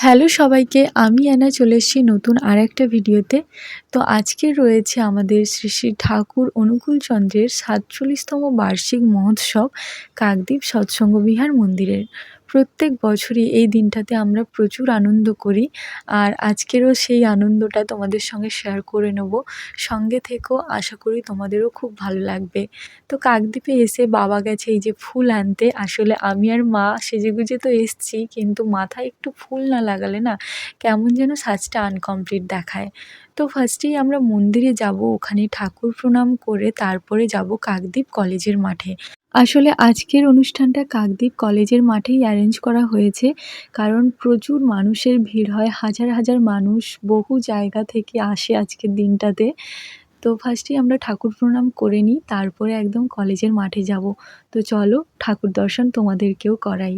Hello সবাইকে, আমি Anna চলে এসেছি নতুন আরেকটা ভিডিওতে। তো আজকে রয়েছে আমাদের শ্রী শ্রী ঠাকুর অনুকূলচন্দ্রের ৪৭তম বার্ষিক মহোৎসব কাকদ্বীপ সৎসঙ্গ বিহার মন্দিরের। প্রত্যেক বছরই এই দিনটাতে আমরা প্রচুর আনন্দ করি, আর আজকেরও সেই আনন্দটা তোমাদের সঙ্গে শেয়ার করে নেব। সঙ্গে থেকো, আশা করি তোমাদেরও খুব ভালো লাগবে। তো কাকদ্বীপে এসে বাবা গেছে এই যে ফুল আনতে। আসলে আমি আর মা সেজেগুজে তো এসছি, কিন্তু মাথায় একটু ফুল না লাগালে না কেমন যেন সাজটা আনকমপ্লিট দেখায়। তো ফার্স্টেই আমরা মন্দিরে যাব, ওখানে ঠাকুর প্রণাম করে তারপরে যাব কাকদ্বীপ কলেজের মাঠে। আসলে আজকের অনুষ্ঠানটা কাকদ্বীপ কলেজের মাঠেই অ্যারেঞ্জ করা হয়েছে, কারণ প্রচুর মানুষের ভিড় হয়, হাজার হাজার মানুষ বহু জায়গা থেকে আসে আজকের দিনটাতে। তো ফার্স্টেই আমরা ঠাকুর প্রণাম করে নিই, তারপরে একদম কলেজের মাঠে যাব। তো চলো ঠাকুর দর্শন তোমাদেরকেও করাই।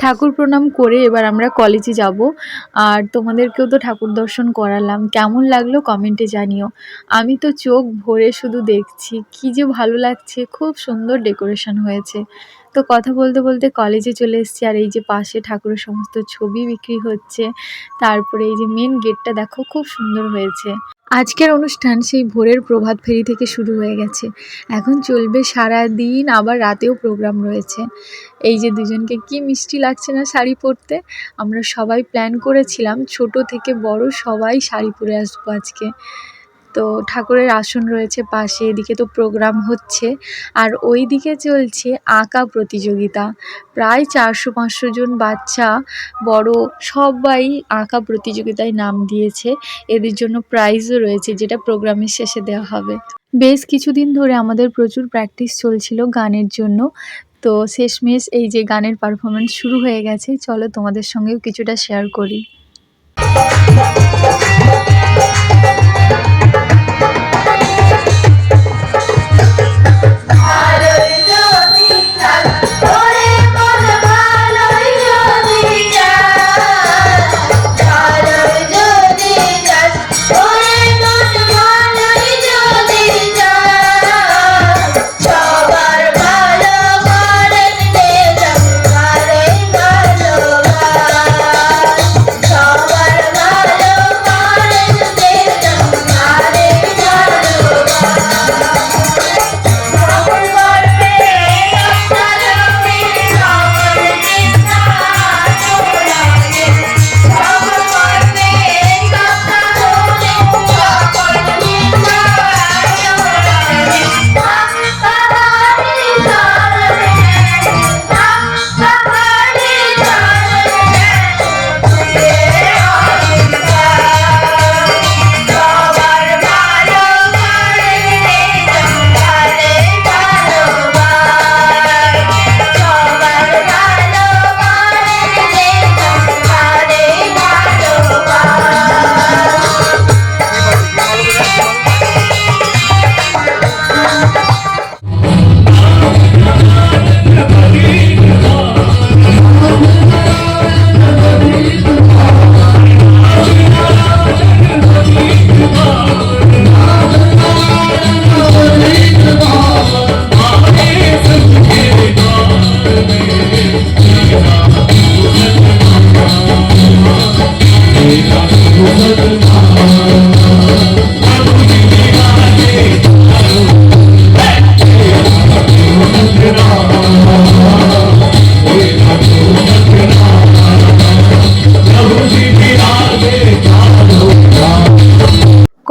ঠাকুর প্রণাম করে এবার আমরা কলেজে যাব, আর তোমাদেরকেও তো ঠাকুর দর্শন করালাম। কেমন লাগলো কমেন্টে জানিও। আমি তো চোখ ভরে শুধু দেখছি, কি যে ভালো লাগছে, খুব সুন্দর ডেকোরেশন হয়েছে। তো কথা বলতে বলতে কলেজে চলে এসেছি, আর এই যে পাশে ঠাকুরের সমস্ত ছবি বিক্রি হচ্ছে। তারপরে এই যে মেন গেটটা দেখো, খুব সুন্দর হয়েছে। আজকের অনুষ্ঠান সেই ভোরের প্রভাত ফেরি থেকে শুরু হয়ে গেছে, এখন চলবে সারা দিন, আবার রাতেও প্রোগ্রাম রয়েছে। এই যে দুজনকে কি মিষ্টি লাগছে না শাড়ি পরতে। আমরা সবাই প্ল্যান করেছিলাম, ছোট থেকে বড় সবাই শাড়ি পরে আসবো আজকে। তো ঠাকুরের আসন রয়েছে পাশে, এদিকে তো প্রোগ্রাম হচ্ছে, আর ওই দিকে চলছে আঁকা প্রতিযোগিতা। প্রায় 400-500 জন বাচ্চা বড় সবাই আঁকা প্রতিযোগিতায় নাম দিয়েছে। এদের জন্য প্রাইজও রয়েছে, যেটা প্রোগ্রামের শেষে দেওয়া হবে। বেশ কিছুদিন ধরে আমাদের প্রচুর প্র্যাকটিস চলছিল গানের জন্য। তো শেষমেশ এই যে গানের পারফরমেন্স শুরু হয়ে গেছে, চলো তোমাদের সঙ্গেও কিছুটা শেয়ার করি।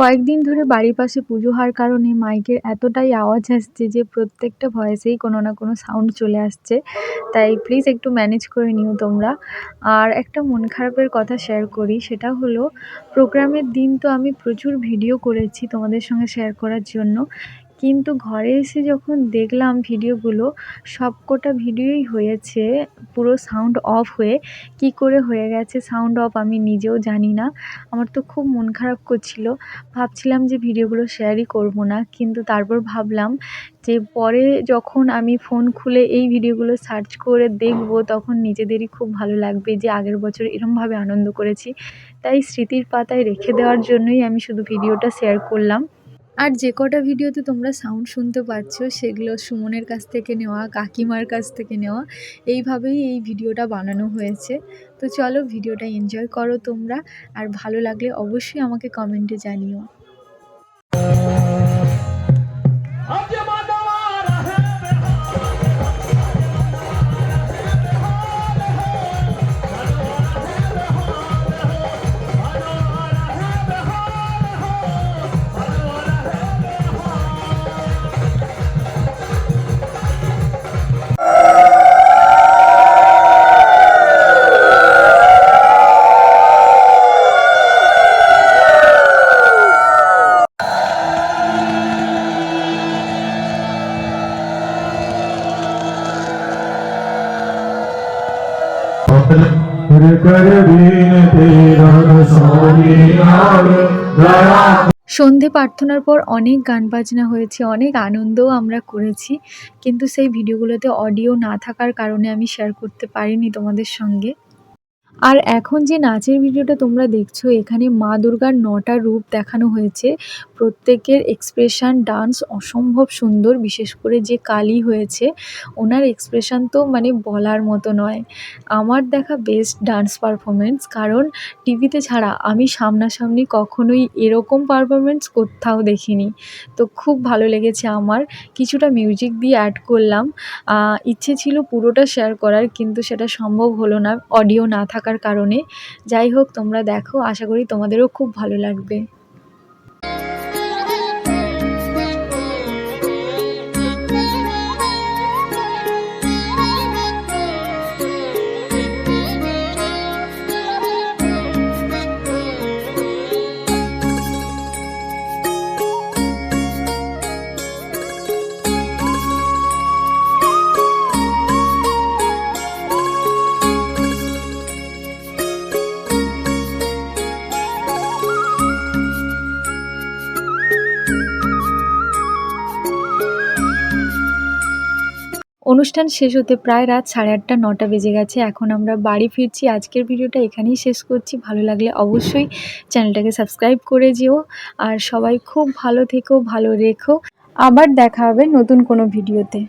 কয়েকদিন ধরে বাড়ির পাশে পুজো হওয়ার কারণে মাইকের এতটাই আওয়াজ আসছে যে প্রত্যেকটা ভয়েসেই কোনো না কোনো সাউন্ড চলে আসছে, তাই প্লিজ একটু ম্যানেজ করে নিও তোমরা। আর একটা মন খারাপের কথা শেয়ার করি, সেটা হলো প্রোগ্রামের দিন তো আমি প্রচুর ভিডিও করেছি তোমাদের সঙ্গে শেয়ার করার জন্য, কিন্তু ঘরে এসে যখন দেখলাম ভিডিওগুলো, সবকটা ভিডিওই হয়েছে পুরো সাউন্ড অফ হয়ে। কি করে হয়ে গেছে সাউন্ড অফ আমি নিজেও জানি না। আমার তো খুব মন খারাপ করছিল, ভাবছিলাম যে ভিডিওগুলো শেয়ারই করব না, কিন্তু তারপর ভাবলাম যে পরে যখন আমি ফোন খুলে এই ভিডিওগুলো সার্চ করে দেখব তখন নিজেদেরই খুব ভালো লাগবে যে আগের বছর এরমভাবে আনন্দ করেছি। তাই স্মৃতির পাতায় রেখে দেওয়ার জন্যই আমি শুধু ভিডিওটা শেয়ার করলাম। আর যে কটা ভিডিওতে তোমরা সাউন্ড শুনতে পাচ্ছ সেগুলো সুমনের কাছ থেকে নেওয়া, কাকিমার কাছ থেকে নেওয়া, এইভাবেই এই ভিডিওটা বানানো হয়েছে। তো চলো ভিডিওটা এনজয় করো তোমরা, আর ভালো লাগলে অবশ্যই আমাকে কমেন্টে জানিও। সন্ধে প্রার্থনার পর অনেক গান বাজনা হয়েছে, অনেক আনন্দও আমরা করেছি, কিন্তু সেই ভিডিওগুলোতে অডিও না থাকার কারণে আমি শেয়ার করতে পারিনি তোমাদের সঙ্গে। আর এখন যে নাচের ভিডিওটা তোমরা দেখছো, এখানে মা দুর্গার ৯টা রূপ দেখানো হয়েছে। প্রত্যেকের এক্সপ্রেশন, ডান্স অসম্ভব সুন্দর। বিশেষ করে যে কালী হয়েছে, ওনার এক্সপ্রেশন তো মানে বলার মতো নয়। আমার দেখা বেস্ট ডান্স পারফরমেন্স, কারণ টিভিতে ছাড়া আমি সামনাসামনি কখনোই এরকম পারফরমেন্স কোথাও দেখিনি। তো খুব ভালো লেগেছে আমার। কিছুটা মিউজিক দিয়ে অ্যাড করলাম। ইচ্ছে ছিল পুরোটা শেয়ার করার, কিন্তু সেটা সম্ভব হলো না অডিও না থাকার কারণে। যাই হোক, তোমরা দেখো, আশা করি তোমাদেরও খুব ভালো লাগবে। অনুষ্ঠান শেষ হতে প্রায় রাত 8:30-9টা বেজে গেছে। এখন আমরা বাড়ি ফিরছি। আজকের ভিডিওটা এখানেই শেষ করছি। ভালো লাগলে অবশ্যই চ্যানেলটাকে সাবস্ক্রাইব করে যেও। আর সবাই খুব ভালো থেকো, ভালো রেখো। আবার দেখা হবে নতুন কোনো ভিডিওতে।